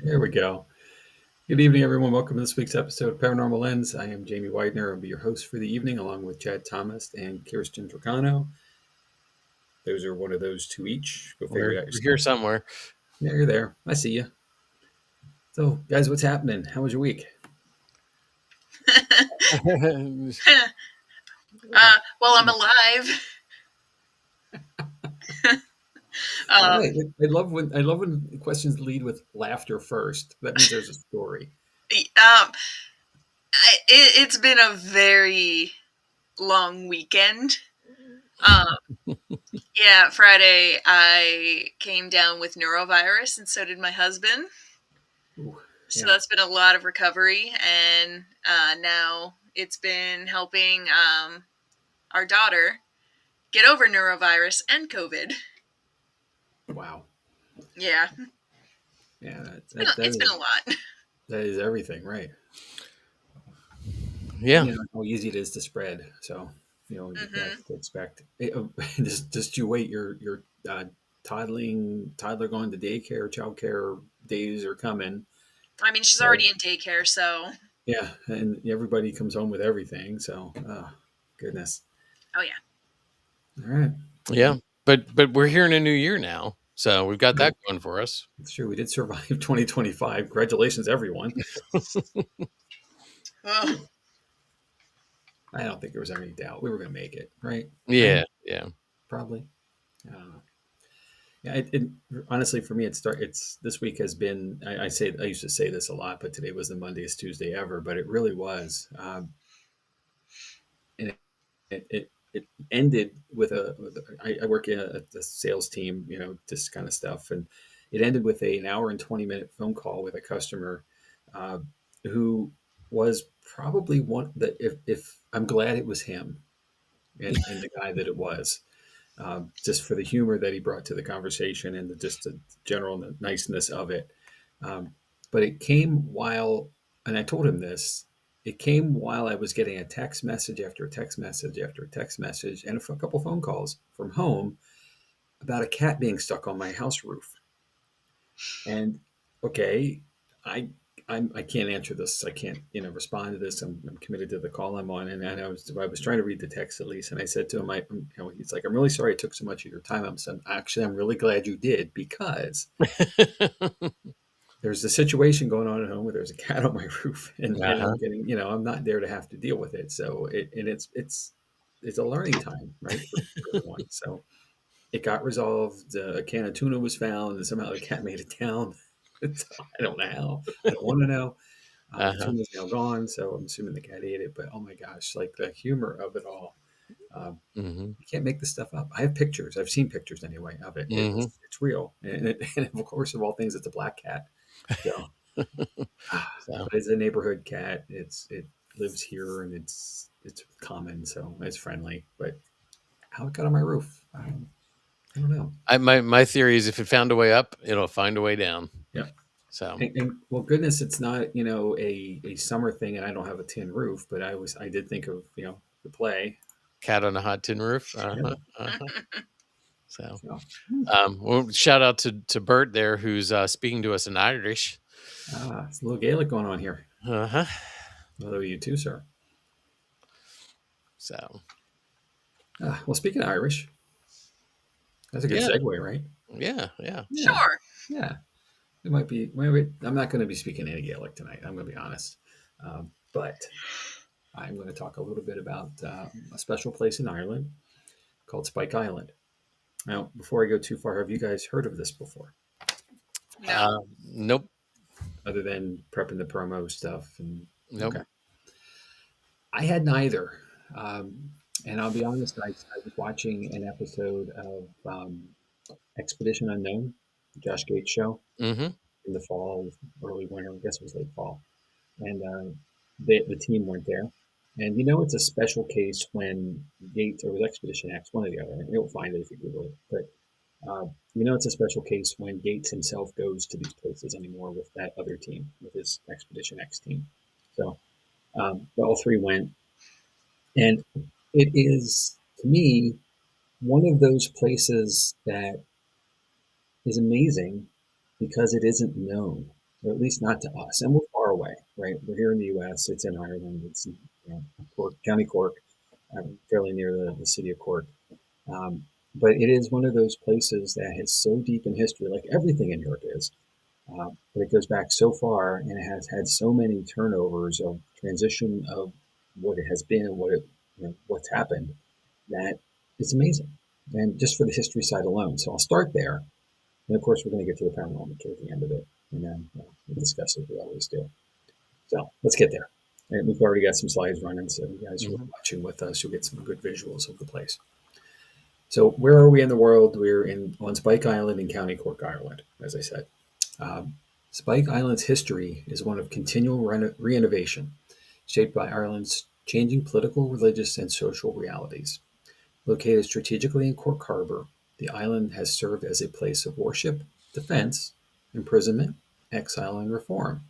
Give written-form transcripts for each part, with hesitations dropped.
There we go. Good evening, everyone. Welcome to this week's episode of Paranormal Lens. I am Jamie Widener. I'll be your host for the evening, along with Jott-Nyx and Kirstin. Those are one of those two each. Go figure it out We're here yourself. somewhere. Yeah, you're there. I see you. So, guys, what's happening? How was your week? Well, I'm alive. All right. I love when questions lead with laughter first. That means there's a story. It's been a very long weekend. Yeah, Friday I came down with neurovirus, and so did my husband. Ooh, So yeah. that's been a lot of recovery, and now it's been helping our daughter get over neurovirus and COVID. Wow. Yeah, Yeah, it's been a lot. that is everything, right? Yeah. You know how easy it is to spread. So, Mm-hmm. that's to expect. Just you wait. Your toddler going to daycare, childcare days are coming. I mean, she's So, already in daycare, so yeah, and everybody comes home with everything. So, oh, goodness. oh yeah. All right. Yeah. But we're here in a new year now. So we've got that going for us. It's true. We did survive 2025. Congratulations, everyone. Oh, I don't think there was any doubt we were going to make it, right? Yeah. Right? Yeah. Probably. I don't know. Yeah, honestly for me, it's this week has been. I used to say this a lot, but today was the Monday,est Tuesday ever. But it really was, and it ended with I work in a sales team, this kind of stuff, and it ended with an hour and 20-minute phone call with a customer, uh, who was probably one that if I'm glad it was him and the guy that it was, just for the humor that he brought to the conversation and just the general niceness of it. But it came while, and I told him this, it came while I was getting a text message after a text message after a text message and a couple phone calls from home about a cat being stuck on my house roof. And okay, I I can't answer this. I can't respond to this. I'm committed to the call I'm on, and I was trying to read the text at least, and I said to him, he's like, I'm really sorry I took so much of your time. I'm saying, actually, I'm really glad you did because there's a situation going on at home where there's a cat on my roof, and Uh-huh. I'm getting I'm not there to have to deal with it. So it's a learning time, right, for everyone. So it got resolved. A can of tuna was found, and somehow the cat made it down. I don't know how. I don't want to know. The Uh-huh. tuna's now gone, so I'm assuming the cat ate it. But oh my gosh, like the humor of it all. Um, Mm-hmm. you can't make this stuff up. I have pictures. I've seen pictures anyway of it. Mm-hmm. It's real, and of course, of all things, it's a black cat. So, So but it's a neighborhood cat. It lives here, and it's common, so it's friendly. But how it got on my roof, I don't know. my theory is if it found a way up, it'll find a way down. Yeah. So And well, goodness, it's not a summer thing, and I don't have a tin roof, but I did think of the play. cat on a hot tin roof. Yeah. Uh-huh. Uh-huh. So So, well, shout out to Bert there who's speaking to us in Irish. it's a little Gaelic going on here. Uh-huh. Hello, you too, sir. So Well, speaking of Irish, that's a good yeah. segue, right? Yeah. Yeah, sure. yeah. It might be. Maybe, I'm not going to be speaking any Gaelic tonight. I'm going to be honest, but I'm going to talk a little bit about a special place in Ireland called Spike Island. Now, before I go too far, have you guys heard of this before? No. Nope. Other than prepping the promo stuff and Nope. okay. I had neither. Um, and I'll be honest, I was watching an episode of Expedition Unknown, the Josh Gates show Mm-hmm. in the fall, early winter, I guess it was late fall. And the team went there. And it's a special case when Gates, or it was Expedition X, one or the other. You'll find it if you Google it. But it's a special case when Gates himself goes to these places anymore with that other team, with his Expedition X team. So all three went. And it is, to me, one of those places that is amazing because it isn't known. or at least not to us. And we're far away, right? We're here in the U.S. It's in Ireland. It's in, Cork, County Cork, fairly near the city of Cork. Um, but it is one of those places that is so deep in history, like everything in Europe is. But it goes back so far, and it has had so many turnovers of transition of what it has been and what's happened, that it's amazing. And just for the history side alone. So I'll start there. And of course, we're going to get to the paranormal at the end of it. And then we'll discuss it, we always do. So let's get there. And we've already got some slides running. So you guys who are Hmm. watching with us, you'll get some good visuals of the place. So where are we in the world? We're on Spike Island in County Cork, Ireland, as I said. Um, Spike Island's history is one of continual renovation, shaped by Ireland's changing political, religious, and social realities. Located strategically in Cork Harbour, the island has served as a place of worship, defense, imprisonment, exile, and reform,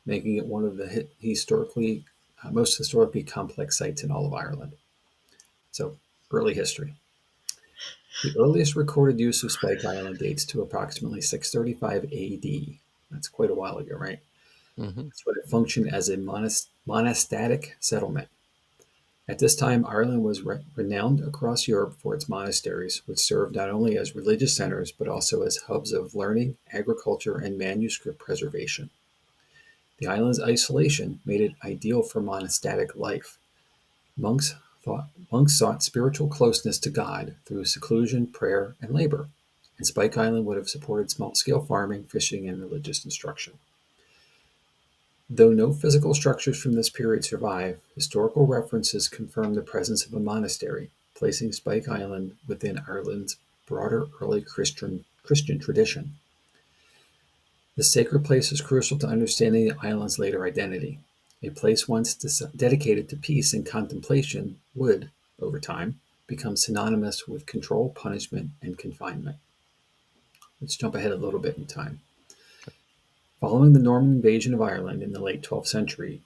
making it one of the most historically complex sites in all of Ireland. So, early history. The earliest recorded use of Spike Island dates to approximately 635 AD. That's quite a while ago, right? Hmm. That's when it functioned as a monastic settlement. At this time, Ireland was renowned across Europe for its monasteries, which served not only as religious centers but also as hubs of learning, agriculture, and manuscript preservation. The island's isolation made it ideal for monastic life. Monks monks sought spiritual closeness to God through seclusion, prayer, and labor, and Spike Island would have supported small-scale farming, fishing, and religious instruction. Though no physical structures from this period survive, historical references confirm the presence of a monastery, placing Spike Island within Ireland's broader early Christian tradition. The sacred place is crucial to understanding the island's later identity. A place once dedicated to peace and contemplation would, over time, become synonymous with control, punishment, and confinement. Let's jump ahead a little bit in time. Following the Norman invasion of Ireland in the late 12th century,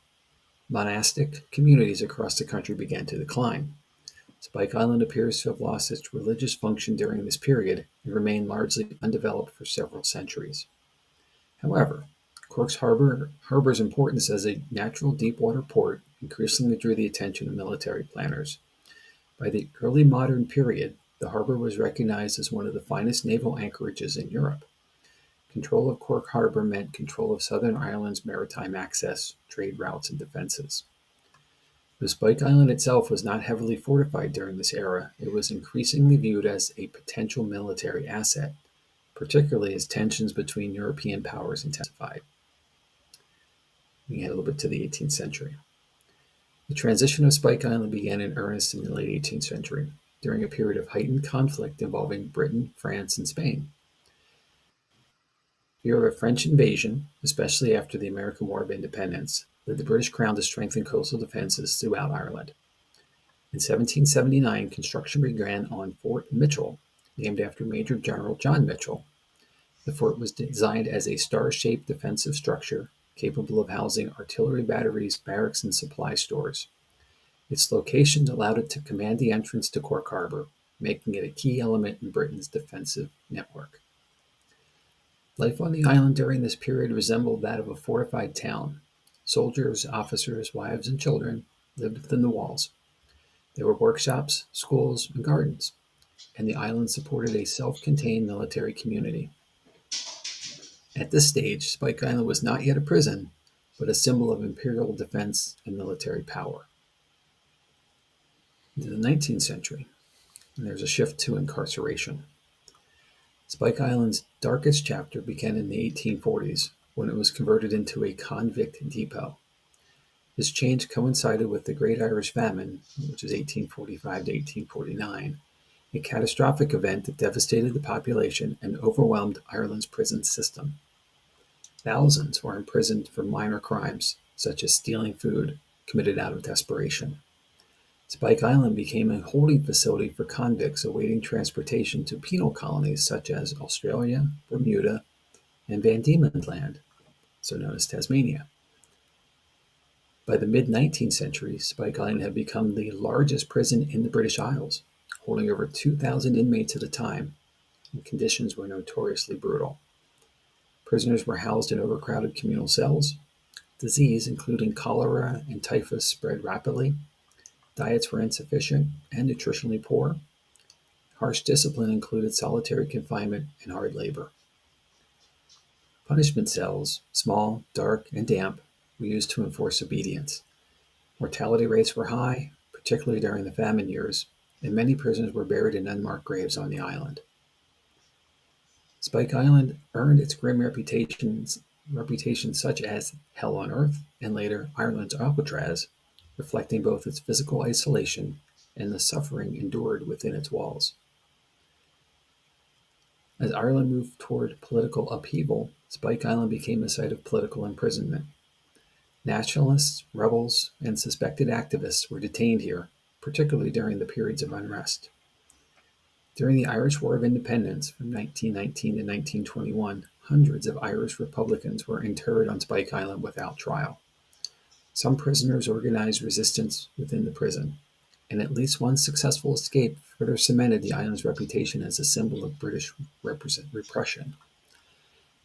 monastic communities across the country began to decline. Spike Island appears to have lost its religious function during this period and remained largely undeveloped for several centuries. However, Cork's harbor's importance as a natural deep-water port increasingly drew the attention of military planners. By the early modern period, the harbor was recognized as one of the finest naval anchorages in Europe. Control of Cork Harbor meant control of Southern Ireland's maritime access, trade routes, and defenses. Though Spike Island itself was not heavily fortified during this era, it was increasingly viewed as a potential military asset, particularly as tensions between European powers intensified. We get a little bit to the 18th century. The transition of Spike Island began in earnest in the late 18th century, during a period of heightened conflict involving Britain, France, and Spain. Fear of a French invasion, especially after the American War of Independence, led the British Crown to strengthen coastal defenses throughout Ireland. In 1779, construction began on Fort Mitchell, named after Major General John Mitchell. The fort was designed as a star-shaped defensive structure capable of housing artillery batteries, barracks, and supply stores. Its location allowed it to command the entrance to Cork Harbour, making it a key element in Britain's defensive network. Life on the island during this period resembled that of a fortified town. Soldiers, officers, wives, and children lived within the walls. There were workshops, schools, and gardens, and the island supported a self-contained military community. At this stage, Spike Island was not yet a prison, but a symbol of imperial defense and military power. Into the 19th century, and there's a shift to incarceration. Spike Island's darkest chapter began in the 1840s when it was converted into a convict depot. This change coincided with the Great Irish Famine, which is 1845 to 1849, a catastrophic event that devastated the population and overwhelmed Ireland's prison system. Thousands were imprisoned for minor crimes, such as stealing food, committed out of desperation. Spike Island became a holding facility for convicts awaiting transportation to penal colonies such as Australia, Bermuda, and Van Diemen's Land, so known as Tasmania. By the mid-19th century, Spike Island had become the largest prison in the British Isles, holding over 2,000 inmates at a time, and conditions were notoriously brutal. Prisoners were housed in overcrowded communal cells. Disease, including cholera and typhus, spread rapidly. Diets were insufficient and nutritionally poor. Harsh discipline included solitary confinement and hard labor. Punishment cells, small, dark, and damp, were used to enforce obedience. Mortality rates were high, particularly during the famine years, and many prisoners were buried in unmarked graves on the island. Spike Island earned its grim reputations such as Hell on Earth and later Ireland's Alcatraz, reflecting both its physical isolation and the suffering endured within its walls. As Ireland moved toward political upheaval, Spike Island became a site of political imprisonment. Nationalists, rebels, and suspected activists were detained here, particularly during the periods of unrest. During the Irish War of Independence from 1919 to 1921, hundreds of Irish Republicans were interred on Spike Island without trial. Some prisoners organized resistance within the prison, and at least one successful escape further cemented the island's reputation as a symbol of British repression.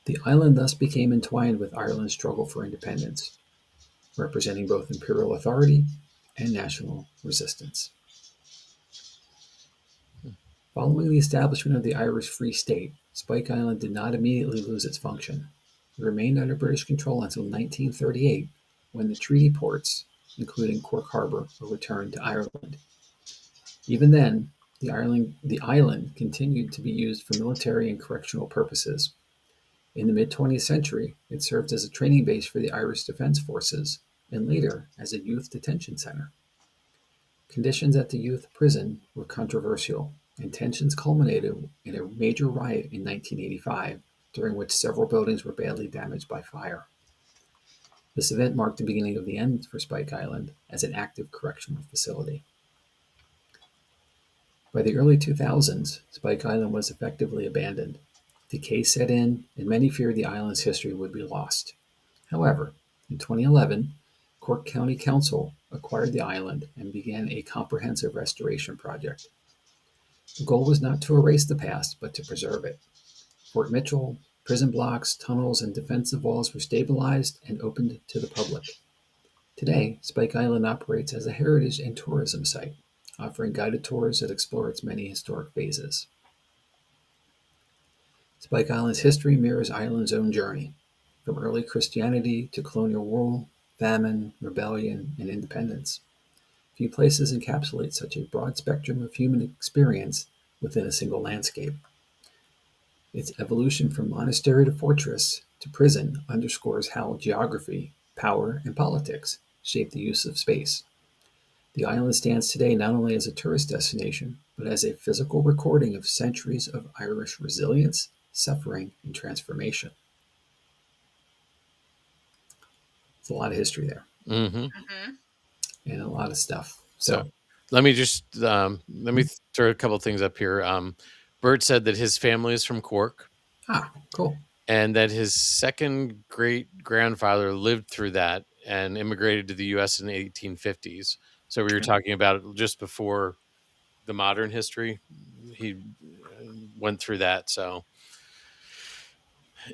The island thus became entwined with Ireland's struggle for independence, representing both imperial authority and national resistance. Following the establishment of the Irish Free State, Spike Island did not immediately lose its function. It remained under British control until 1938, when the treaty ports, including Cork Harbour, were returned to Ireland. Even then, the island continued to be used for military and correctional purposes. In the mid-20th century, it served as a training base for the Irish Defence Forces, and later as a youth detention center. Conditions at the youth prison were controversial, and tensions culminated in a major riot in 1985, during which several buildings were badly damaged by fire. This event marked the beginning of the end for Spike Island as an active correctional facility. By the early 2000s, Spike Island was effectively abandoned. Decay set in, and many feared the island's history would be lost. However, in 2011, Cork County Council acquired the island and began a comprehensive restoration project. The goal was not to erase the past, but to preserve it. Fort Mitchell, prison blocks, tunnels, and defensive walls were stabilized and opened to the public. Today, Spike Island operates as a heritage and tourism site, offering guided tours that explore its many historic phases. Spike Island's history mirrors Ireland's own journey, from early Christianity to colonial rule, famine, rebellion, and independence. Few places encapsulate such a broad spectrum of human experience within a single landscape. Its evolution from monastery to fortress to prison underscores how geography, power, and politics shape the use of space. The island stands today not only as a tourist destination, but as a physical recording of centuries of Irish resilience, suffering, and transformation. There's a lot of history there. And a lot of stuff. So let me just throw a couple of things up here. Bert said that his family is from Cork. Ah, cool. And that his second great grandfather lived through that and immigrated to the U.S. in the 1850s. So we were talking about just before the modern history. He went through that. So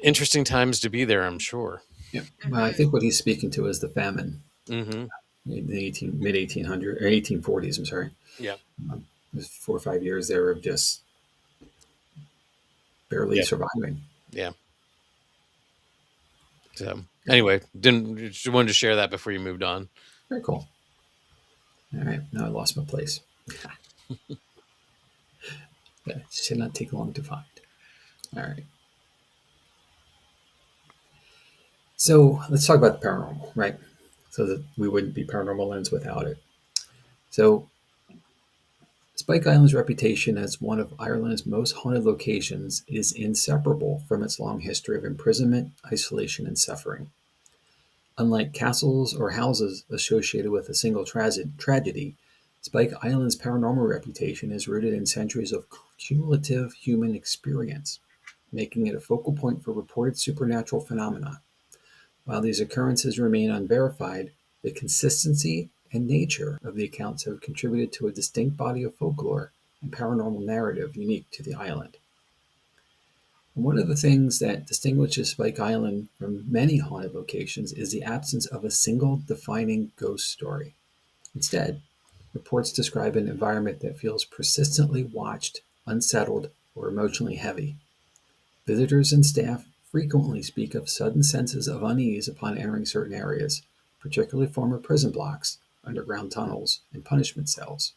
interesting times to be there, I'm sure. Yeah. Well, I think what he's speaking to is the famine. Mm-hmm. In the mid 1800s or 1840s. I'm sorry. Yeah. It was 4 or 5 years there of just barely surviving. Yeah. So anyway, just wanted to share that before you moved on. Very cool. All right, now I lost my place. Yeah, it should not take long to find. All right. So let's talk about the paranormal, right? So that we wouldn't be Paranormal Lens without it. So Spike Island's reputation as one of Ireland's most haunted locations is inseparable from its long history of imprisonment, isolation, and suffering. Unlike castles or houses associated with a single tragedy, Spike Island's paranormal reputation is rooted in centuries of cumulative human experience, making it a focal point for reported supernatural phenomena. While these occurrences remain unverified, the consistency and nature of the accounts have contributed to a distinct body of folklore and paranormal narrative unique to the island. And one of the things that distinguishes Spike Island from many haunted locations is the absence of a single defining ghost story. Instead, reports describe an environment that feels persistently watched, unsettled, or emotionally heavy. Visitors and staff frequently speak of sudden senses of unease upon entering certain areas, particularly former prison blocks, underground tunnels, and punishment cells.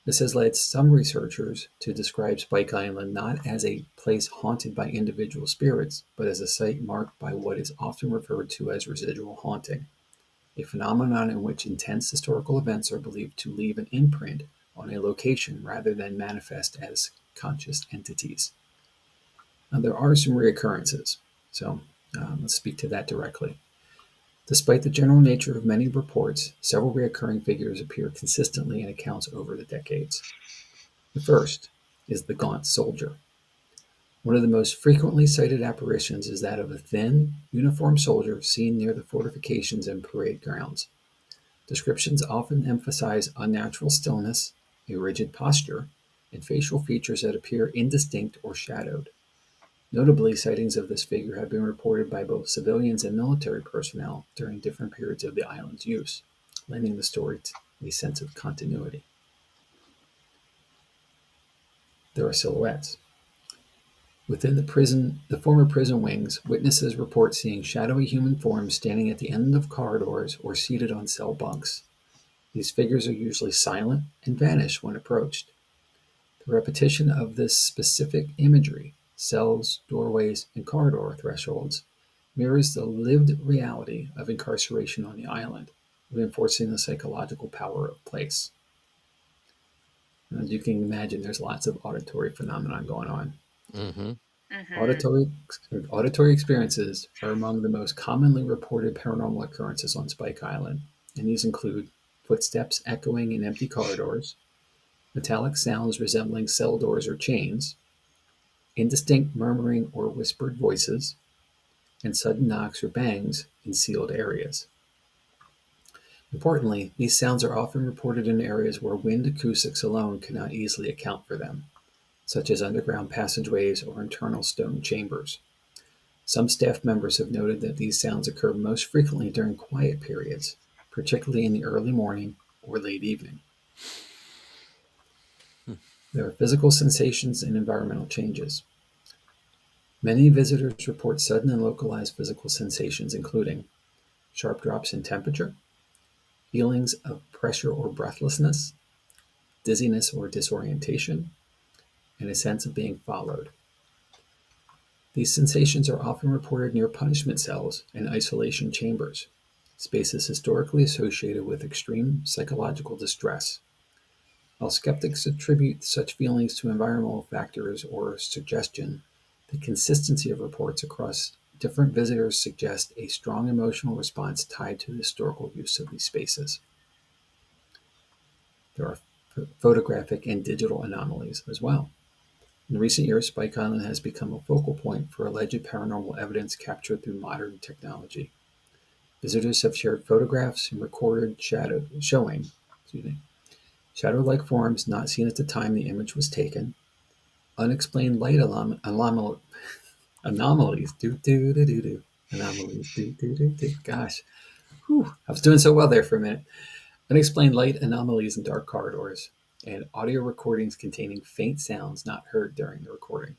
This has led some researchers to describe Spike Island not as a place haunted by individual spirits, but as a site marked by what is often referred to as residual haunting, a phenomenon in which intense historical events are believed to leave an imprint on a location rather than manifest as conscious entities. Now, there are some reoccurrences, so let's speak to that directly. Despite the general nature of many reports, several reoccurring figures appear consistently in accounts over the decades. The first is the gaunt soldier. One of the most frequently cited apparitions is that of a thin, uniformed soldier seen near the fortifications and parade grounds. Descriptions often emphasize unnatural stillness, a rigid posture, and facial features that appear indistinct or shadowed. Notably, sightings of this figure have been reported by both civilians and military personnel during different periods of the island's use, lending the story a sense of continuity. There are silhouettes. Within the former prison wings, witnesses report seeing shadowy human forms standing at the end of corridors or seated on cell bunks. These figures are usually silent and vanish when approached. The repetition of this specific imagery, cells, doorways, and corridor thresholds, mirrors the lived reality of incarceration on the island, reinforcing the psychological power of place. And as you can imagine, there's lots of auditory phenomenon going on. Mm-hmm. Mm-hmm. Auditory, auditory experiences are among the most commonly reported paranormal occurrences on Spike Island, and these include footsteps echoing in empty corridors, metallic sounds resembling cell doors or chains, indistinct murmuring or whispered voices, and sudden knocks or bangs in sealed areas. Importantly, these sounds are often reported in areas where wind acoustics alone cannot easily account for them, such as underground passageways or internal stone chambers. Some staff members have noted that these sounds occur most frequently during quiet periods, particularly in the early morning or late evening. There are physical sensations and environmental changes. Many visitors report sudden and localized physical sensations, including sharp drops in temperature, feelings of pressure or breathlessness, dizziness or disorientation, and a sense of being followed. These sensations are often reported near punishment cells and isolation chambers, spaces historically associated with extreme psychological distress. While skeptics attribute such feelings to environmental factors or suggestion, the consistency of reports across different visitors suggests a strong emotional response tied to the historical use of these spaces. There are photographic and digital anomalies as well. In recent years, Spike Island has become a focal point for alleged paranormal evidence captured through modern technology. Visitors have shared photographs and recorded shadow-like forms not seen at the time the image was taken, unexplained light anomalies, gosh, whew, I was doing so well there for a minute. Unexplained light anomalies in dark corridors, and audio recordings containing faint sounds not heard during the recording.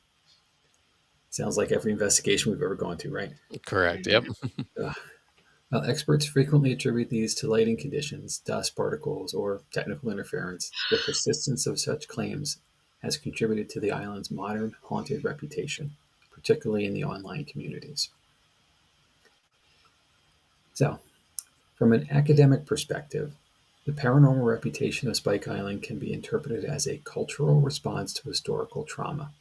Sounds like every investigation we've ever gone to, right? Correct. Yep. Ugh. While experts frequently attribute these to lighting conditions, dust particles, or technical interference, the persistence of such claims has contributed to the island's modern haunted reputation, particularly in the online communities. So, from an academic perspective, the paranormal reputation of Spike Island can be interpreted as a cultural response to historical trauma.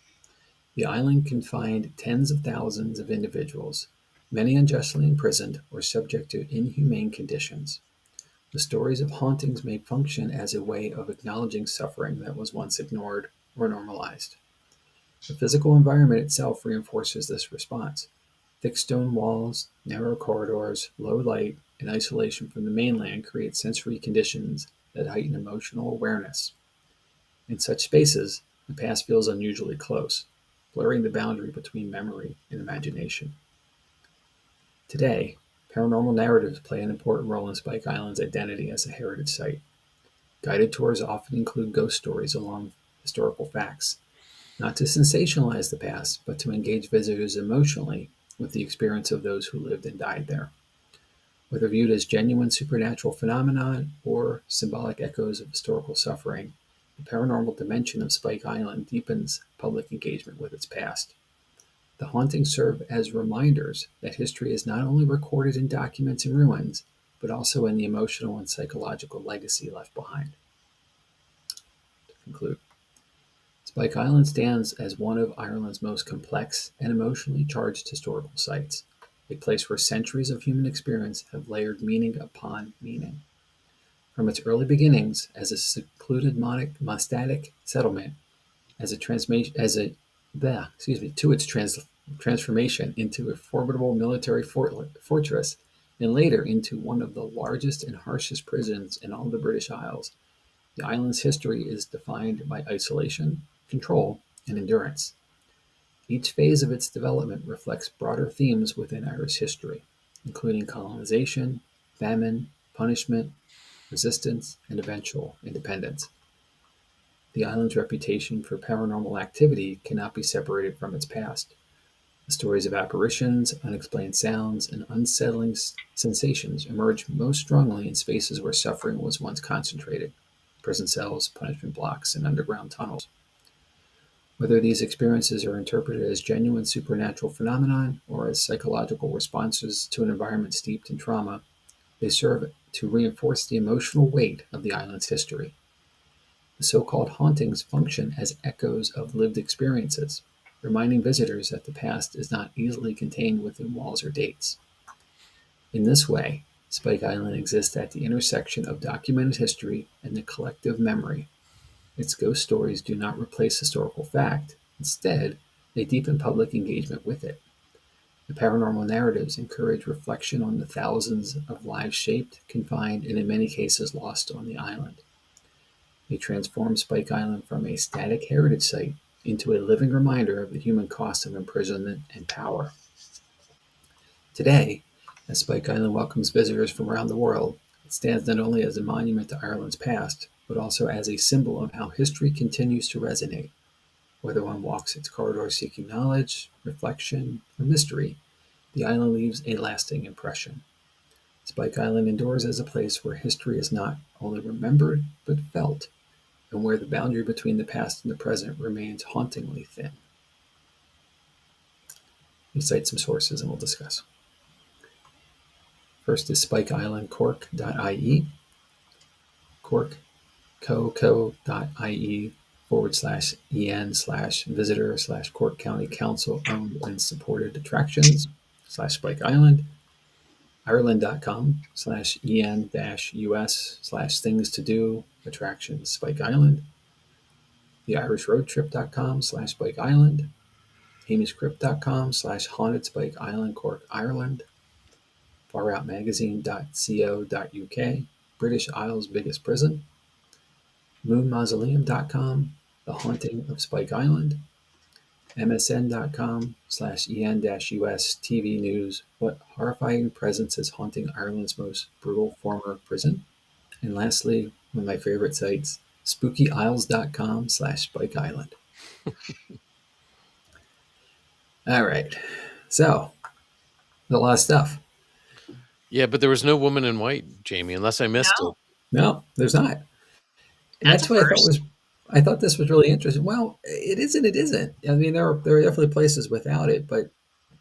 The island confined tens of thousands of individuals, many unjustly imprisoned or subject to inhumane conditions. The stories of hauntings may function as a way of acknowledging suffering that was once ignored or normalized. The physical environment itself reinforces this response. Thick stone walls, narrow corridors, low light, and isolation from the mainland create sensory conditions that heighten emotional awareness. In such spaces, the past feels unusually close. blurring the boundary between memory and imagination. Today, paranormal narratives play an important role in Spike Island's identity as a heritage site. Guided tours often include ghost stories along historical facts, not to sensationalize the past, but to engage visitors emotionally with the experience of those who lived and died there. Whether viewed as genuine supernatural phenomenon or symbolic echoes of historical suffering, the paranormal dimension of Spike Island deepens public engagement with its past. The hauntings serve as reminders that history is not only recorded in documents and ruins, but also in the emotional and psychological legacy left behind. To conclude, Spike Island stands as one of Ireland's most complex and emotionally charged historical sites, a place where centuries of human experience have layered meaning upon meaning. From its early beginnings as a secluded monastic settlement, as a transformation, to its transformation into a formidable military fortress, and later into one of the largest and harshest prisons in all the British Isles, the island's history is defined by isolation, control, and endurance. Each phase of its development reflects broader themes within Irish history, including colonization, famine, punishment, resistance, and eventual independence. The island's reputation for paranormal activity cannot be separated from its past. The stories of apparitions, unexplained sounds, and unsettling sensations emerge most strongly in spaces where suffering was once concentrated: prison cells, punishment blocks, and underground tunnels. Whether these experiences are interpreted as genuine supernatural phenomenon or as psychological responses to an environment steeped in trauma, they serve to reinforce the emotional weight of the island's history. The so-called hauntings function as echoes of lived experiences, reminding visitors that the past is not easily contained within walls or dates. In this way, Spike Island exists at the intersection of documented history and the collective memory. Its ghost stories do not replace historical fact. Instead, they deepen public engagement with it. The paranormal narratives encourage reflection on the thousands of lives shaped, confined, and in many cases lost on the island. They transform Spike Island from a static heritage site into a living reminder of the human cost of imprisonment and power. Today, as Spike Island welcomes visitors from around the world, it stands not only as a monument to Ireland's past, but also as a symbol of how history continues to resonate. Whether one walks its corridors seeking knowledge, reflection, or mystery, the island leaves a lasting impression. Spike Island endures as a place where history is not only remembered, but felt, and where the boundary between the past and the present remains hauntingly thin. We cite some sources and we'll discuss. First is spikeislandcork.ie, corkco.ie/en/visitor/Cork County Council owned and supported attractions/Spike Island, ireland.com/en-us/things to do attractions Spike Island, theirishroadtrip.com/Spike Island, hamishcrypt.com/haunted Spike Island, Cork, Ireland, faroutmagazine.co.uk, British Isles biggest prison, moonmausoleum.com, the haunting of Spike Island, msn.com/en-us TV news, what horrifying presence is haunting Ireland's most brutal former prison, and lastly, one of my favorite sites, spookyisles.com/Spike Island. All right, so a lot of stuff. Yeah, but there was no woman in white, Jamie, unless I missed No, it. No, there's not. And that's a that's what first. I thought this was really interesting. Well, it isn't. It isn't. I mean, there are definitely places without it, but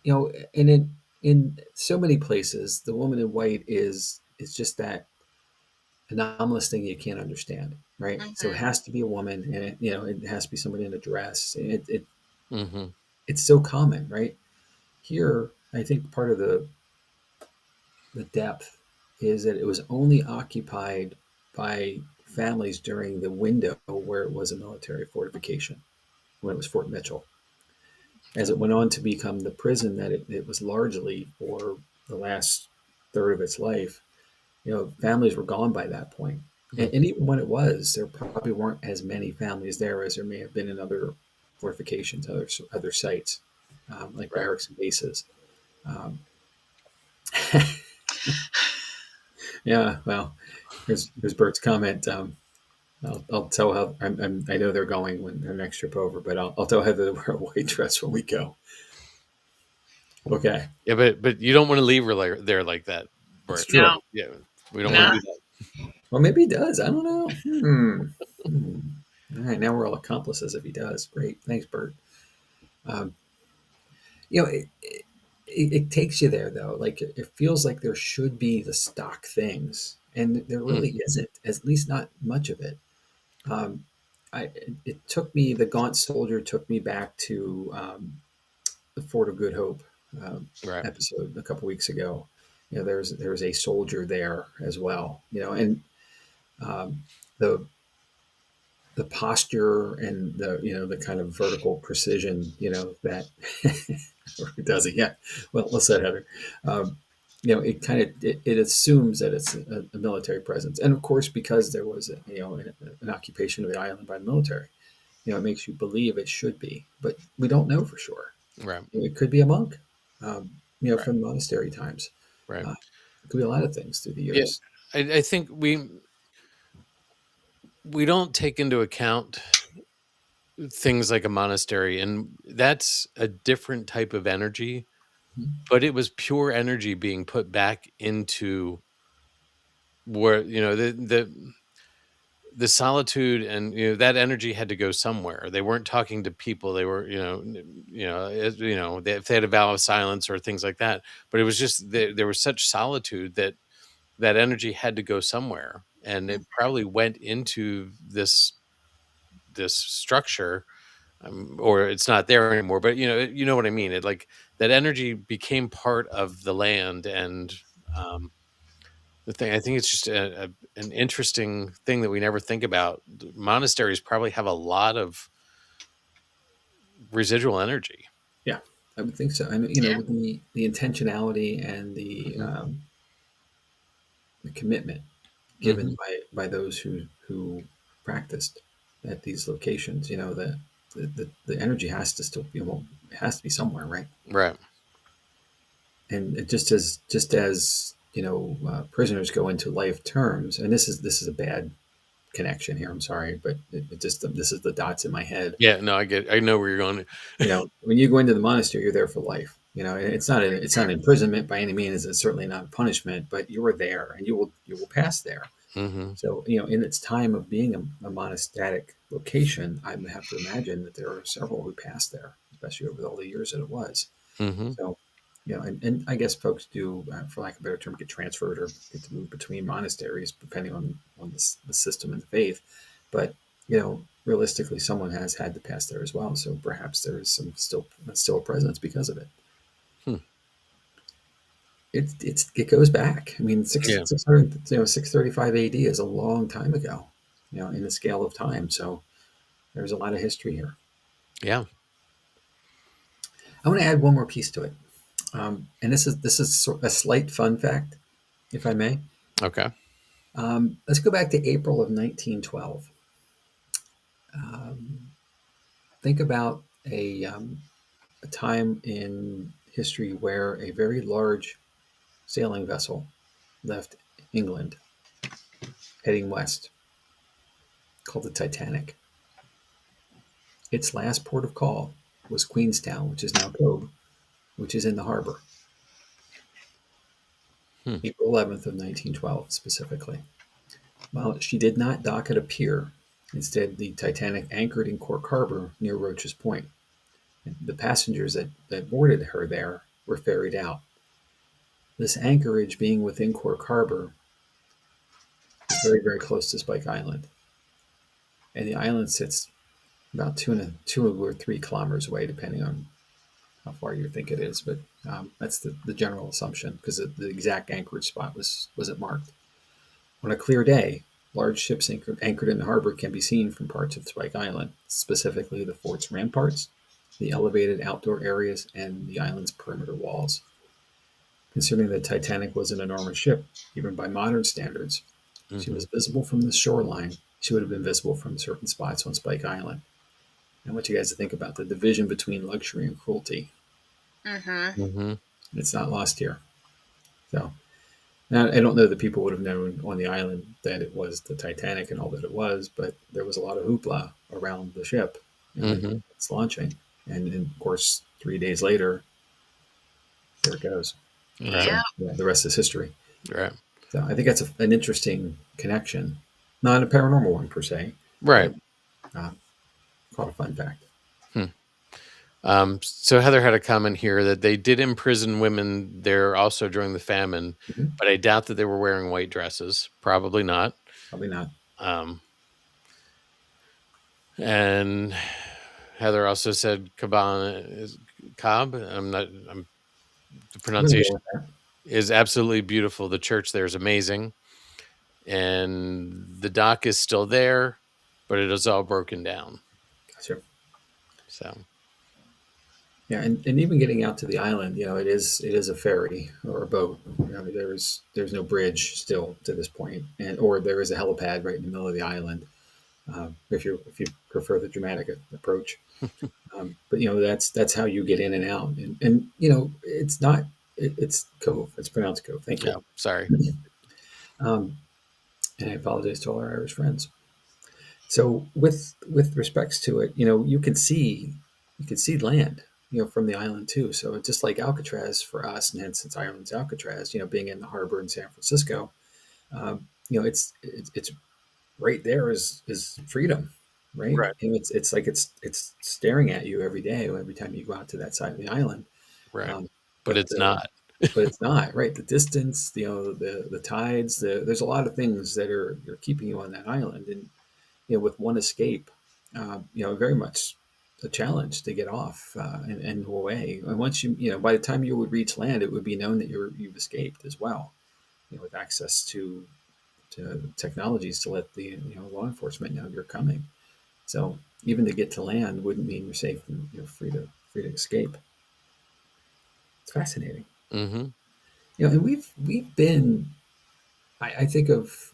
and in so many places, the woman in white is just that anomalous thing you can't understand, right? So it Hmm. has to be a woman, and it has to be somebody in a dress. Hmm. It's so common, right? Here, I think part of the depth is that it was only occupied by families during the window where it was a military fortification, when it was Fort Mitchell. As it went on to become the prison that it was largely for the last third of its life, families were gone by that point. And even when it was, there probably weren't as many families there as there may have been in other fortifications, other sites, like Right. barracks and bases. Um, yeah, well, here's Bert's comment. I'll tell how I know they're going when their next trip over, but I'll tell Heather to wear a white dress when we go. Okay, Yeah, but you don't want to leave her there like that, it's Bert. true. No, Yeah, we don't want no. to do that. Well, maybe he does. I don't know. Hmm. All right, now we're all accomplices if he does. Great, thanks, Bert. Um, it takes you there though. Like it feels like there should be the stock things, and there Hmm. really isn't. At least not much of it. Um, it took me. The Gaunt Soldier took me back to the Fort of Good Hope Right. episode a couple weeks ago. There's a soldier there as well. And um, the the posture and the kind of vertical precision that does it. Yeah, well said, Heather. um, it kind of it assumes that it's a military presence, and of course because there was an occupation of the island by the military, it makes you believe it should be, but we don't know for sure. Right. It could be a monk, um, Right. from monastery times. Right. It could be a lot of things through the Yeah, years. I think we don't take into account things like a monastery, and that's a different type of energy, Mhm. but it was pure energy being put back into where the solitude, and that energy had to go somewhere. They weren't talking to people. They were if they had a vow of silence or things like that, but it was just there was such solitude that that energy had to go somewhere, and it probably went into this structure, or it's not there anymore, but you know what I mean. It like that energy became part of the land, and um the thing, I think it's just an interesting thing that we never think about. Monasteries probably have a lot of residual energy. Yeah, I would think so. And Yeah. the intentionality and Hmm. the commitment given Hmm. by those who practiced at these locations. The energy has to still be, well, it has to be somewhere, right? Right. And it just as prisoners go into life terms, and this is a bad connection here. I'm sorry, but it just this is the dots in my head. Yeah, no, I know where you're going. When you go into the monastery, you're there for life. And it's not imprisonment by any means. It's certainly not punishment, but you are there, and you will pass there. Hmm. So, in its time of being a monastic location, I have to imagine that there are several who passed there, especially over all the years that it was. Hmm. So, and I guess folks do, for lack of a better term, get transferred or get to move between monasteries depending on the system and the faith. But, realistically, someone has had to pass there as well. So perhaps there is still a presence because of it. Hmm. It goes back. I mean, Yeah. 600, 635 AD is a long time ago, in the scale of time. So there's a lot of history here. Yeah. I want to add one more piece to it, and this is a slight fun fact, if I may. Okay. Let's go back to April of 1912. Um, think about a time in history where a very large sailing vessel left England heading west, called the Titanic. Its last port of call was Queenstown, which is now Cove, which is in the harbor. Hmm. April 11th of 1912 specifically. Well, she did not dock at a pier. Instead, the Titanic anchored in Cork Harbor near Roach's Point. And the passengers that boarded her there were ferried out. This anchorage being within Cork Harbor is very, very close to Spike Island. And the island sits about 2 or 3 kilometers away, depending on how far you think it is. But that's the general assumption, because the exact anchorage spot wasn't marked. On a clear day, large ships anchored in the harbor can be seen from parts of Spike Island, specifically the fort's ramparts, the elevated outdoor areas, and the island's perimeter walls. Considering the Titanic was an enormous ship, even by modern standards, she Hmm. was visible from the shoreline. She would have been visible from certain spots on Spike Island. I want you guys to think about the division between luxury and cruelty. Mm-hmm. Mm-hmm. It's not lost here. So now, I don't know that people would have known on the island that it was the Titanic and all that it was, but there was a lot of hoopla around the ship and Mm-hmm. its launching. And of course, 3 days later, there it goes. Right. Yeah. So yeah, the rest is history. Right. So I think that's an interesting connection, not a paranormal one per se, Right. but called a fun fact. Hmm. So Heather had a comment here that they did imprison women there also during the famine, Mm-hmm. but I doubt that they were wearing white dresses. Probably not. Probably not. Um, and Heather also said Cabana is Cobb. I'm not. The I'm going to go pronunciation with that. is absolutely beautiful. The church there is amazing, and the dock is still there, but it is all broken down. Gotcha. So Yeah, and even getting out to the island, it is a ferry or a boat. There's no bridge still to this point, and or there is a helipad right in the middle of the island. If you prefer the dramatic approach, but that's how you get in and out, and it's not it's Cove. It's pronounced Cove. Thank yeah, you. sorry. Um, and I apologize to all our Irish friends. So with respects to it, you can see land, from the island too. So just like Alcatraz for us, and hence it's Ireland's Alcatraz, being in the harbor in San Francisco, it's right there is freedom, right? Right, And it's like it's staring at you every day, every time you go out to that side of the island. right, Um, but but it's not. but it's not right. The distance, the tides, there's a lot of things that are keeping you on that island, and with one escape, very much a challenge to get off and away. And once by the time you would reach land, it would be known that you've escaped as well. With access to technologies to let the law enforcement know you're coming. So even to get to land wouldn't mean you're safe and you're free to escape. It's fascinating. Hmm. And we've been. I think of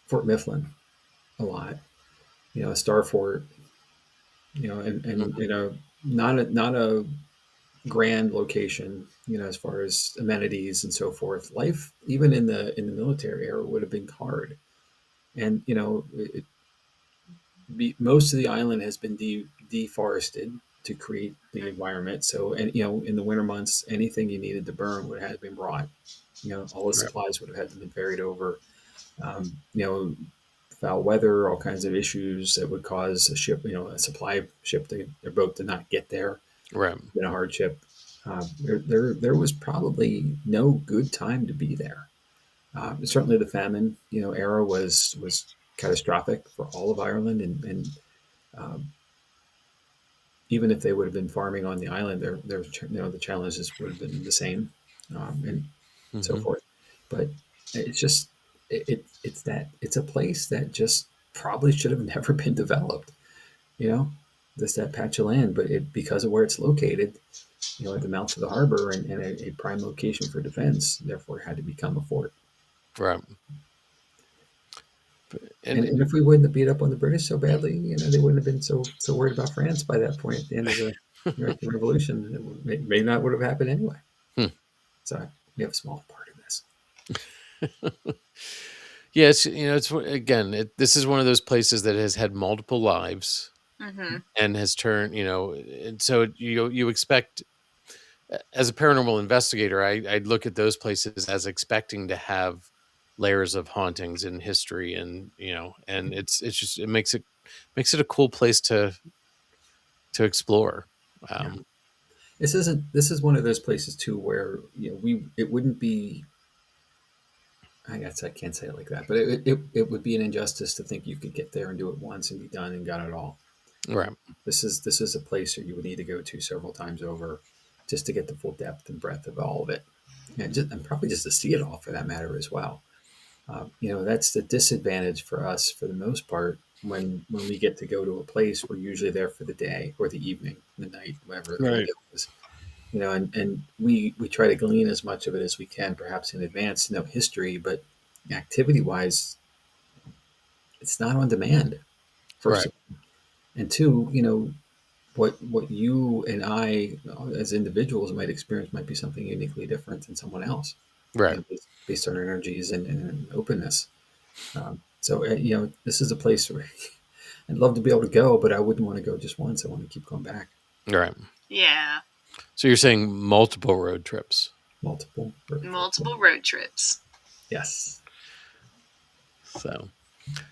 Fort Mifflin a lot. A star fort. And not a grand location, as far as amenities and so forth. Life, even in the military era, would have been hard. And most of the island has been deforested to create the environment. So, and in the winter months, anything you needed to burn would have been brought. All the Right, supplies would have had to be ferried over. Um, you know, Foul weather, all kinds of issues that would cause a ship, a supply ship, their boat to not get there. right, Been a hardship. There was probably no good time to be there. Certainly, the famine, era was catastrophic for all of Ireland, and um, even if they would have been farming on the island, the challenges would have been the same, and so hmm, forth. But it's just it's a place that just probably should have never been developed. You know, just that patch of land, but because of where it's located, at the mouth of the harbor and a prime location for defense, therefore it had to become a fort. right. And, And and if we wouldn't have beat up on the British so badly, they wouldn't have been so worried about France by that point at the end of the American Revolution. It may not would have happened anyway. hmm. So we have a small part in this. Yeah, it's again, this is one of those places that has had multiple lives Mm-hmm. and has turned, and so you expect as a paranormal investigator, I'd look at those places as expecting to have layers of hauntings in history, and it's just it makes it a cool place to explore. Yeah, Um, this is one of those places too where we it wouldn't be. I guess I can't say it like that, but it would be an injustice to think you could get there and do it once and be done and got it all. right, This is a place that you would need to go to several times over just to get the full depth and breadth of all of it, and probably just to see it all for that matter as well. That's the disadvantage for us for the most part when we get to go to a place. We're usually there for the day or the evening, the night, whatever the right, window is. And we try to glean as much of it as we can, perhaps in advance, to know history, but activity wise, it's not on demand. First, right, and two, what you and I as individuals might experience might be something uniquely different than someone else, Right. based on our energies and openness. So this is a place where I'd love to be able to go, but I wouldn't want to go just once. I want to keep going back. Right. Yeah. So you're saying multiple road trips. Multiple. Multiple road trips. Yes. So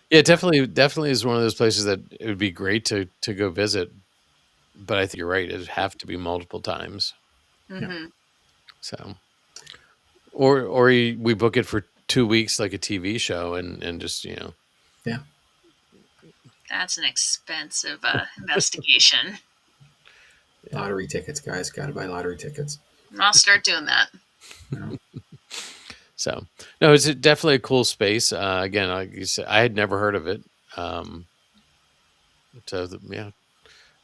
yeah, definitely is one of those places that it would be great to go visit. But I think you're right. It'd have to be multiple times. Mm-hmm. So, or we book it for 2 weeks like a TV show and just Yeah. That's an expensive investigation. Lottery tickets, guys. Got to buy lottery tickets. I'll start doing that. So no, it's definitely a cool space. Again, like you said, I had never heard of it. So yeah,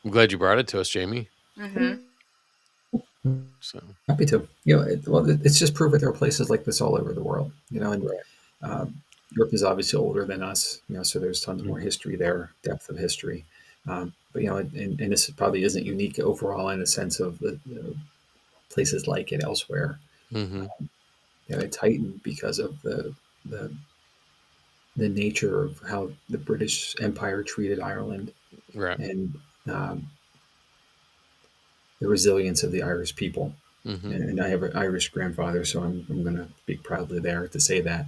I'm glad you brought it to us, Jamie. Mm-hmm. So Happy to. It's just proof that there are places like this all over the world. And Europe is obviously older than us. So there's tons more history there, depth of history. But and this probably isn't unique overall in the sense of the places like it elsewhere. mm-hmm. It's heightened because of the the nature of how the British Empire treated Ireland, Right. and um, the resilience of the Irish people. Mm-hmm. And I have an Irish grandfather, so I'm going to speak proudly there to say that.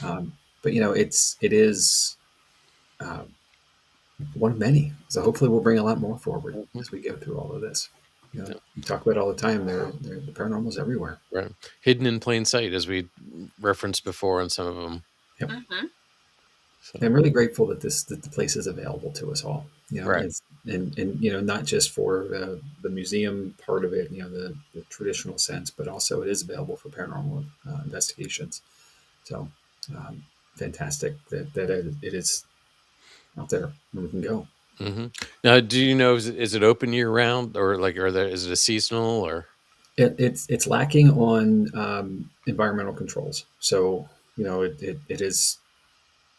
But it is uh, one of many. So hopefully we'll bring a lot more forward Mm-hmm. as we go through all of this. Yeah. We talk about it all the time. The paranormal's everywhere. Right. Hidden in plain sight, as we referenced before on some of them. Yep. Mm-hmm. So I'm really grateful that the place is available to us all. Right. And not just for the museum part of it, the traditional sense, but also it is available for paranormal investigations. So fantastic that it is out there and we can go. Mm-hmm. Now, do you know, is it open year round, or like is it a seasonal or? It's lacking on environmental controls. So it is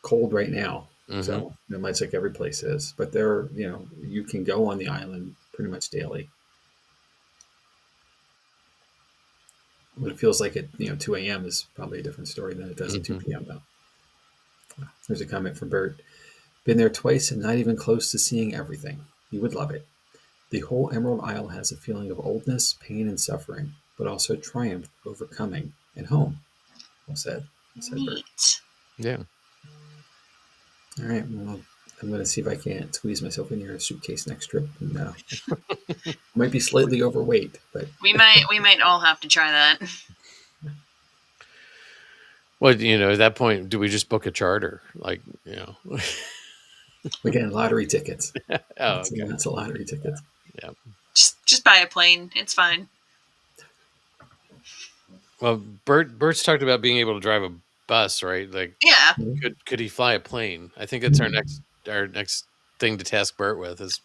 cold right now. Mm-hmm. So it's like every place is, but there, you can go on the island pretty much daily. What it feels like at 2 a.m. is probably a different story than it does at 2 p.m. though. There's a comment from Bert. Been there twice and not even close to seeing everything. You would love it. The whole Emerald Isle has a feeling of oldness, pain, and suffering, but also triumph, overcoming, and home. Well said. Well said, Bert. Neat. Yeah. All right. Well, I'm going to see if I can't squeeze myself in your suitcase next trip. And, might be slightly overweight, but we might all have to try that. Well, at that point, do we just book a charter? Like, again, lottery tickets. Oh, okay. That's a lottery ticket. Yeah. Just buy a plane. It's fine. Well, Bert's talked about being able to drive a bus, right? Like, Yeah. could he fly a plane? I think that's our next thing to task Bert with is.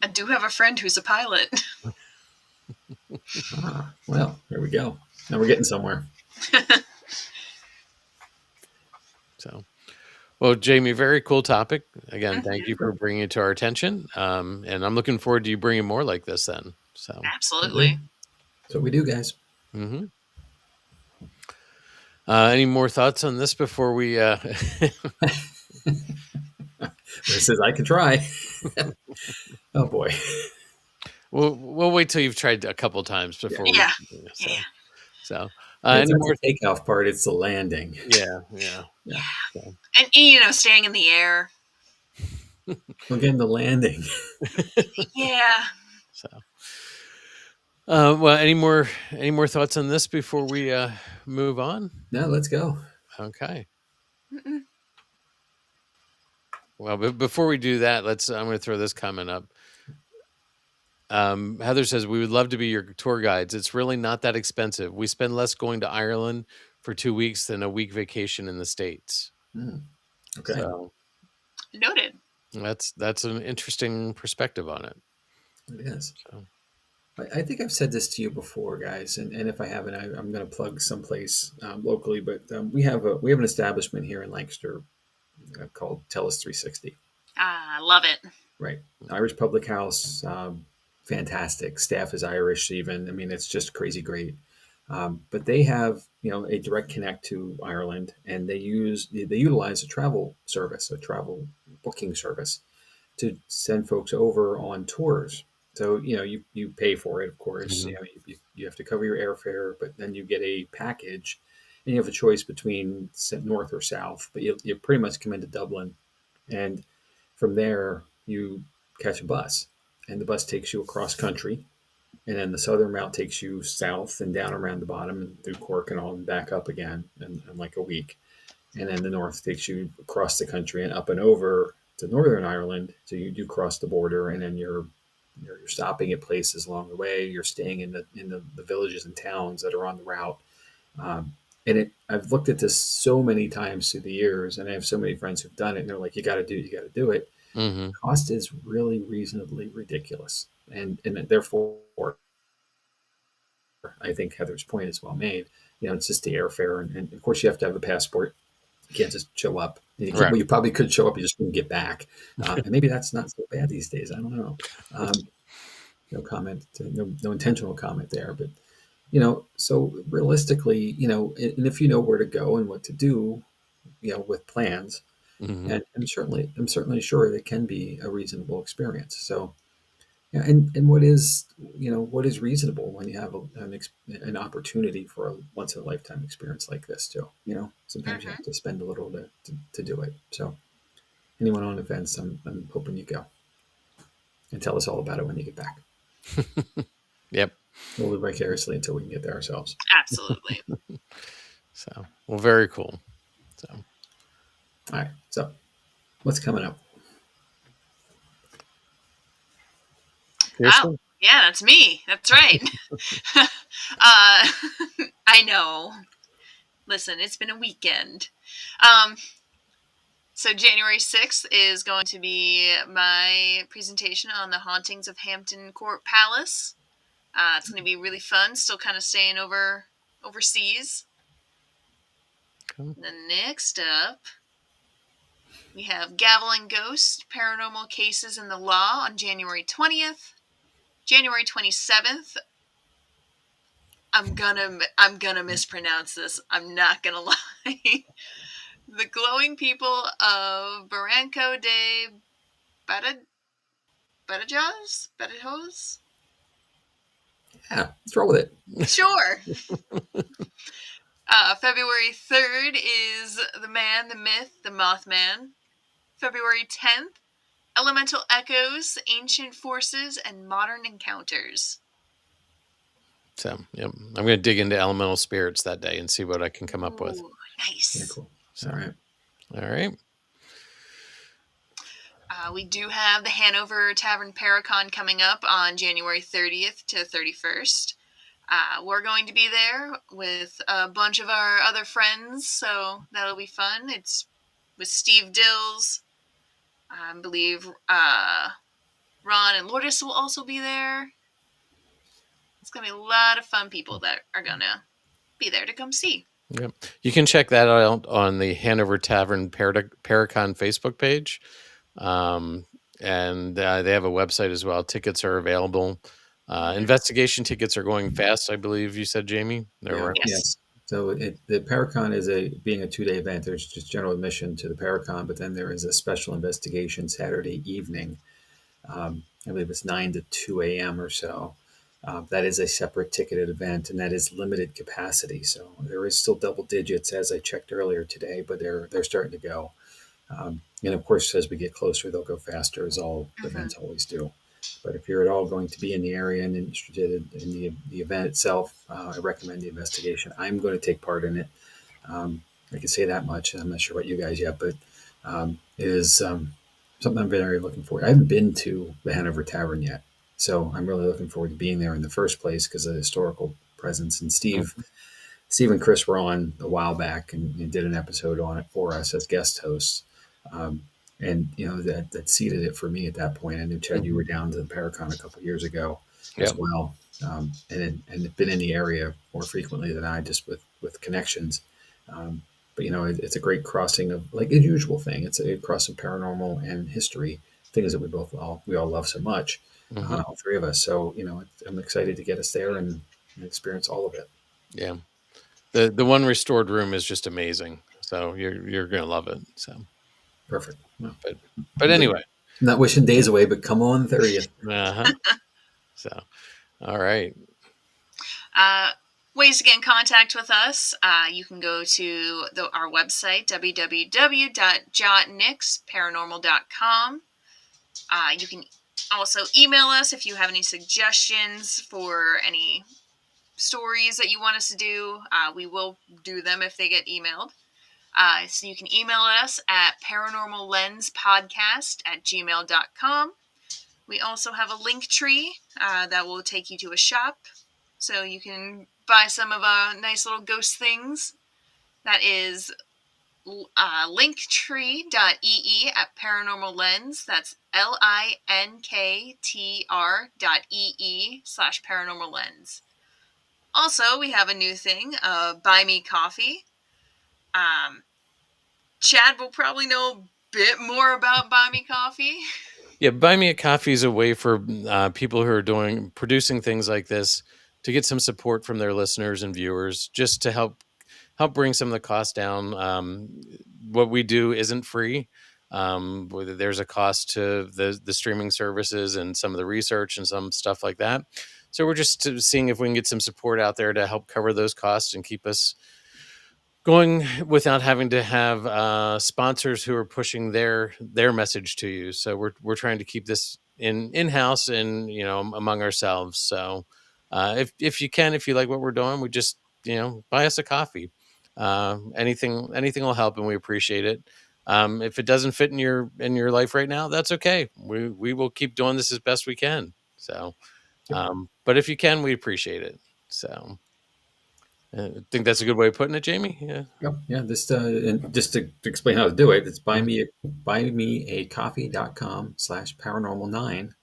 I do have a friend who's a pilot. Well, there we go. Now we're getting somewhere. So, well, Jamie, very cool topic. Again, thank you for bringing it to our attention. And I'm looking forward to you bringing more like this then. So, Absolutely. That's what we do, guys. Mm-hmm. Any more thoughts on this before we? It says I can try. Oh boy. We'll wait till you've tried a couple times before. Yeah. So, Any more takeoff part? It's the landing. Yeah. So. And staying in the air. Again, the landing. Yeah. So, well, any more thoughts on this before we move on? No, let's go. Okay. Mm-mm. Well, but before we do that, I'm going to throw this comment up. Heather says, we would love to be your tour guides. It's really not that expensive. We spend less going to Ireland for 2 weeks than a week vacation in the States. Okay. So, noted. That's an interesting perspective on it. It is. So. I think I've said this to you before, guys, and if I haven't, I'm going to plug someplace locally. But we have an establishment here in Lancaster called Tell Us 360. I love it. Right. Irish Public House, fantastic. Staff is Irish, even. I mean, it's just crazy great. But they have, a direct connect to Ireland, and they utilize a travel service, a travel booking service, to send folks over on tours. So you pay for it, of course. Mhm. You have to cover your airfare, but then you get a package, and you have a choice between north or south. But you pretty much come into Dublin, and from there you catch a bus, and the bus takes you across country, and then the southern route takes you south and down around the bottom and through Cork and all and back up again in like a week. And then the north takes you across the country and up and over to Northern Ireland. So you do cross the border, and then you're stopping at places along the way. You're staying in the villages and towns that are on the route. And I've looked at this so many times through the years, and I have so many friends who've done it, and they're like, you got to do it. Mhm. Cost is really reasonably ridiculous, and therefore, I think Heather's point is well made. It's just the airfare, and of course you have to have a passport. You can't just show up. Right. Well, you probably could show up, you just couldn't get back, and maybe that's not so bad these days. I don't know. No comment, no intentional comment there, but so realistically, and if you know where to go and what to do, with plans, Mhm. and I'm certainly sure it can be a reasonable experience. So, yeah, and what is reasonable when you have an opportunity for a once in a lifetime experience like this too. Sometimes you have Mm-hmm. to spend a little to do it. So, anyone on events, I'm hoping you go and tell us all about it when you get back. Yep. We'll live vicariously until we can get there ourselves. Absolutely. So, well, very cool. So, All right. So, what's coming up? Oh, Kirstin? yeah, that's me. That's right. I know. Listen, it's been a weekend. Um, so January 6th is going to be my presentation on the hauntings of Hampton Court Palace. It's going to be really fun. Still kind of staying overseas. Cool. And then next up, we have Gavel and Ghost, Paranormal Cases in the Law on January 20th. January 27th, I'm gonna mispronounce this. I'm not gonna lie. The glowing people of Barranco de Badajoz? Yeah, let's roll with it. Sure. February 3rd is The Man, the Myth, the Mothman. February 10th, Elemental Echoes, Ancient Forces, and Modern Encounters. So, yep. I'm going to dig into elemental spirits that day and see what I can come up with. Ooh, nice. Yeah, cool. So, All right. all right. We do have the Hanover Tavern Paracon coming up on January 30th to 31st. We're going to be there with a bunch of our other friends, so that'll be fun. It's with Steve Dills. I believe Ron and Lourdes will also be there. It's going to be a lot of fun people that are going to be there to come see. Yep. You can check that out on the Hanover Tavern Paracon Facebook page. And they have a website as well. Tickets are available. Investigation tickets are going fast, I believe you said, Jamie. Yeah. Yes. Yes. So the Paracon is being a 2-day event. There's just general admission to the Paracon, but then there is a special investigation Saturday evening. I believe it's 9 to 2 a.m. or so. That is a separate ticketed event, and that is limited capacity. So there is still double digits, as I checked earlier today, but they're starting to go. And of course, as we get closer, they'll go faster, as all events always do. But if you're at all going to be in the area and interested in the event itself, I recommend the investigation. I'm going to take part in it. I can say that much. I'm not sure about you guys yet, but it is something I'm very looking forward. I haven't been to the Hanover Tavern yet, so I'm really looking forward to being there in the first place because of the historical presence. And Steve and Chris were on a while back and did an episode on it for us as guest hosts. Um, and that seeded it for me at that point. I knew Chad, you were down to the Paracon a couple of years ago as Yep. well, and been in the area more frequently than I, just with connections. But it's a great crossing of, like, a usual thing. It's a cross of paranormal and history, things that we all love so much, Hmm. all three of us. So I'm excited to get us there and experience all of it. Yeah. The one restored room is just amazing. So you're gonna love it. So, Perfect. Well, but anyway, not wishing days away, but come on 30th. uh-huh. So all right. Uh, Ways to get in contact with us. You can go to our website, www.Jott-Nyx, you can also email us if you have any suggestions for any stories that you want us to do. We will do them if they get emailed. So you can email us at paranormallenspodcast@gmail.com. We also have a link tree that will take you to a shop, so you can buy some of our nice little ghost things. That is linktree.ee at Paranormal Lens. That's linktr.ee/Paranormal Lens. Also, we have a new thing, Buy Me Coffee. Chad will probably know a bit more about Buy Me Coffee. Yeah, Buy Me a Coffee is a way for people who are producing things like this to get some support from their listeners and viewers, just to help bring some of the costs down. What we do isn't free. There's a cost to the streaming services and some of the research and some stuff like that. So we're just seeing if we can get some support out there to help cover those costs and keep us going without having to have sponsors who are pushing their message to you. So we're trying to keep this in house and among ourselves. So if you can, if you like what we're doing, we just buy us a coffee. Anything will help, and we appreciate it. If it doesn't fit in your life right now, that's okay. We will keep doing this as best we can. So, but if you can, we appreciate it. So. I think that's a good way of putting it, Jamie. Yeah. Yep. Yeah. And just to explain how to do it, it's Mhm. buymeacoffee.com/paranormal9.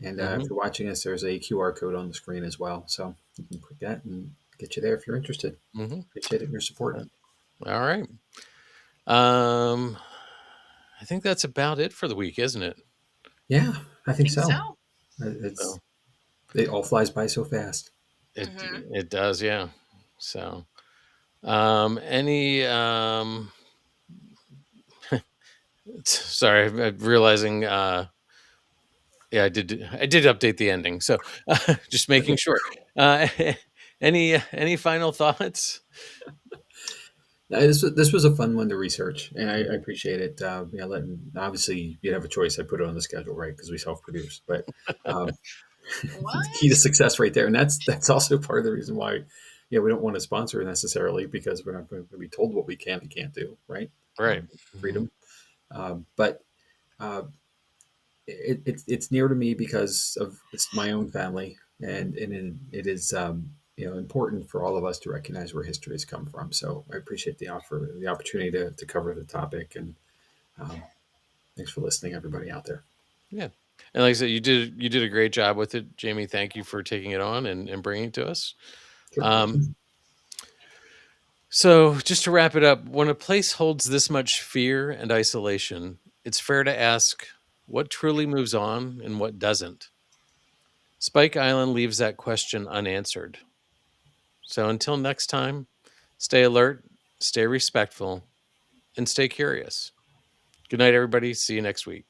And if Mhm. you're watching us, there's a QR code on the screen as well. So you can click that and get you there if you're interested. Mhm. Appreciate it and your support. All right. Um, I think that's about it for the week, isn't it? Yeah, I think think so. so. It's So it all flies by so fast. it does, yeah. So, any sorry, I'm realizing yeah, I did update the ending. So, just making sure. Uh any final thoughts? This was a fun one to research, and I appreciate it. Obviously, you have a choice. I put it on the schedule, right? Because we self-produce, but um, the key to What? success right there, and that's also part of the reason why, we don't want to sponsor necessarily, because we're not going to be told what we can and can't do, right? Right. Mhm. Freedom, but uh, it's near to me because of it's my own family, and it is important for all of us to recognize where history has come from. So I appreciate the opportunity to cover the topic, and um, thanks for listening, everybody out there. Yeah. And like I said, you did a great job with it, Jamie. Thank you for taking it on and bringing it to us. Sure. Um, So, just to wrap it up, when a place holds this much fear and isolation, it's fair to ask what truly moves on and what doesn't. Spike Island leaves that question unanswered. So, until next time, stay alert, stay respectful, and stay curious. Good night, everybody. See you next week.